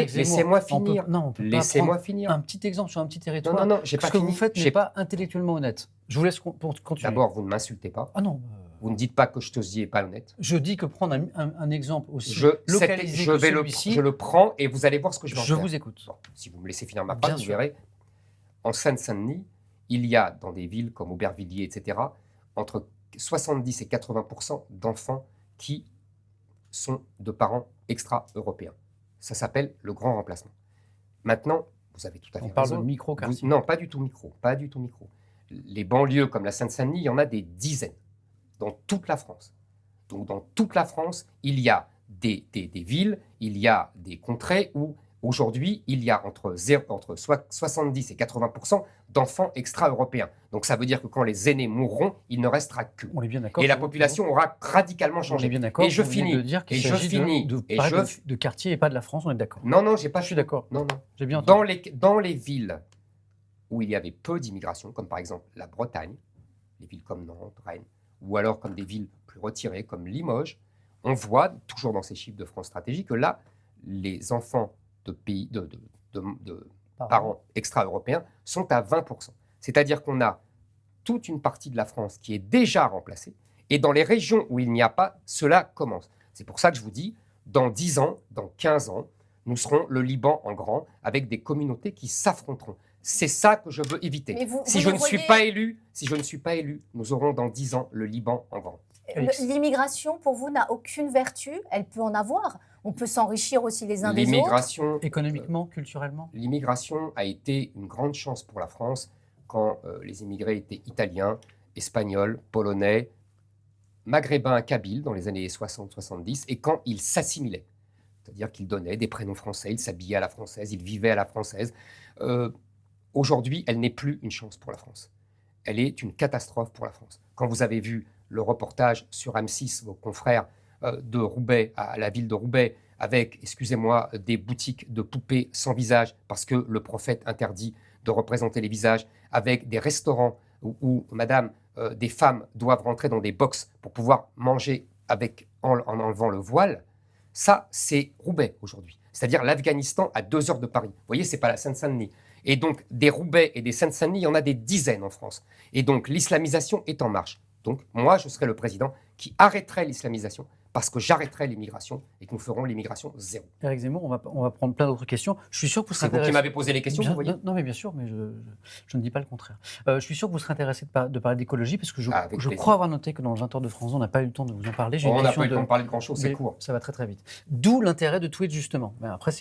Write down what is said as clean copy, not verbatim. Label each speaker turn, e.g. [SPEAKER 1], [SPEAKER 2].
[SPEAKER 1] écoutez, laissez-moi finir.
[SPEAKER 2] On peut
[SPEAKER 1] Laissez-moi
[SPEAKER 2] pas
[SPEAKER 1] finir.
[SPEAKER 2] un petit exemple sur un petit territoire.
[SPEAKER 1] Non, j'ai pas
[SPEAKER 2] Ce que
[SPEAKER 1] fini.
[SPEAKER 2] vous faites n'est pas intellectuellement honnête. Je vous laisse continuer.
[SPEAKER 1] D'abord, vous ne m'insultez pas.
[SPEAKER 2] Ah non.
[SPEAKER 1] Vous ne dites pas que Chetosi n'est pas honnête.
[SPEAKER 2] Je dis que prendre un exemple aussi localisé
[SPEAKER 1] je
[SPEAKER 2] que
[SPEAKER 1] vais
[SPEAKER 2] celui-ci...
[SPEAKER 1] je le prends et vous allez voir ce que je vais en faire.
[SPEAKER 2] Je vous écoute.
[SPEAKER 1] Bon, si vous me laissez finir ma phrase,
[SPEAKER 2] Bien
[SPEAKER 1] vous
[SPEAKER 2] sûr.
[SPEAKER 1] verrez. En Seine-Saint-Denis, il y a dans des villes comme Aubervilliers, etc., entre 70 et 80% d'enfants qui sont de parents extra-européens. Ça s'appelle le grand remplacement. Maintenant, vous avez tout à fait
[SPEAKER 2] On parle
[SPEAKER 1] raison.
[SPEAKER 2] de micro-quartier.
[SPEAKER 1] Non, pas du tout micro, pas du tout micro. Les banlieues comme la Seine-Saint-Denis, il y en a des dizaines dans toute la France. Donc dans toute la France, il y a des villes, il y a des contrées où aujourd'hui, il y a entre 70 et 80% d'enfants extra-européens. Donc ça veut dire que quand les aînés mourront, il ne restera que.
[SPEAKER 2] On est bien d'accord.
[SPEAKER 1] Et la population aura radicalement
[SPEAKER 2] On
[SPEAKER 1] changé.
[SPEAKER 2] est bien d'accord.
[SPEAKER 1] Et je
[SPEAKER 2] Vous venez
[SPEAKER 1] finis.
[SPEAKER 2] de dire qu'il
[SPEAKER 1] Et je
[SPEAKER 2] s'agit
[SPEAKER 1] finis.
[SPEAKER 2] de quartier et pas de la France, on est d'accord.
[SPEAKER 1] Non, j'ai pas.
[SPEAKER 2] Je suis d'accord.
[SPEAKER 1] Non.
[SPEAKER 2] J'ai bien entendu.
[SPEAKER 1] Dans les villes où il y avait peu d'immigration, comme par exemple la Bretagne, les villes comme Nantes, Rennes, ou alors comme des villes plus retirées comme Limoges, on voit, toujours dans ces chiffres de France Stratégie, que là, les enfants de pays de parents extra-européens sont à 20%. C'est-à-dire qu'on a toute une partie de la France qui est déjà remplacée, et dans les régions où il n'y a pas, cela commence. C'est pour ça que je vous dis, dans 10 ans, dans 15 ans, nous serons le Liban en grand, avec des communautés qui s'affronteront. C'est ça que je veux éviter. Si je ne suis pas élu, nous aurons dans 10 ans le Liban en grand.
[SPEAKER 3] L'immigration, pour vous, n'a aucune vertu. Elle peut en avoir. On peut s'enrichir aussi les uns des autres.
[SPEAKER 2] Économiquement, culturellement.
[SPEAKER 1] L'immigration a été une grande chance pour la France quand les immigrés étaient italiens, espagnols, polonais, maghrébins, kabyles dans les années 60-70, et quand ils s'assimilaient. C'est-à-dire qu'ils donnaient des prénoms français, ils s'habillaient à la française, ils vivaient à la française. Aujourd'hui, elle n'est plus une chance pour la France. Elle est une catastrophe pour la France. Quand vous avez vu le reportage sur M6, vos confrères de Roubaix, à la ville de Roubaix, avec, excusez-moi, des boutiques de poupées sans visage, parce que le prophète interdit de représenter les visages, avec des restaurants où madame, des femmes doivent rentrer dans des box pour pouvoir manger en enlevant le voile, ça, c'est Roubaix aujourd'hui. C'est-à-dire l'Afghanistan à 2 heures de Paris. Vous voyez, ce n'est pas la Seine-Saint-Denis. Et donc, des Roubaix et des Seine-Saint-Denis, il y en a des dizaines en France. Et donc, l'islamisation est en marche. Donc, moi, je serai le président qui arrêterait l'islamisation parce que j'arrêterai l'immigration et que nous ferons l'immigration zéro.
[SPEAKER 2] Éric Zemmour, on va prendre plein d'autres questions. Je suis sûr que vous serez
[SPEAKER 1] intéressé. C'est vous qui m'avez posé les questions, vous voyez.
[SPEAKER 2] Non, mais bien sûr, mais je ne dis pas le contraire. Je suis sûr que vous serez intéressé de parler d'écologie parce que je crois avoir noté que dans le 20 heures de France, on n'a pas eu le temps de vous en parler.
[SPEAKER 1] On n'a pas eu le temps de parler de grand-chose, c'est court.
[SPEAKER 2] Ça va très très vite. D'où l'intérêt de tweet, justement. Mais après,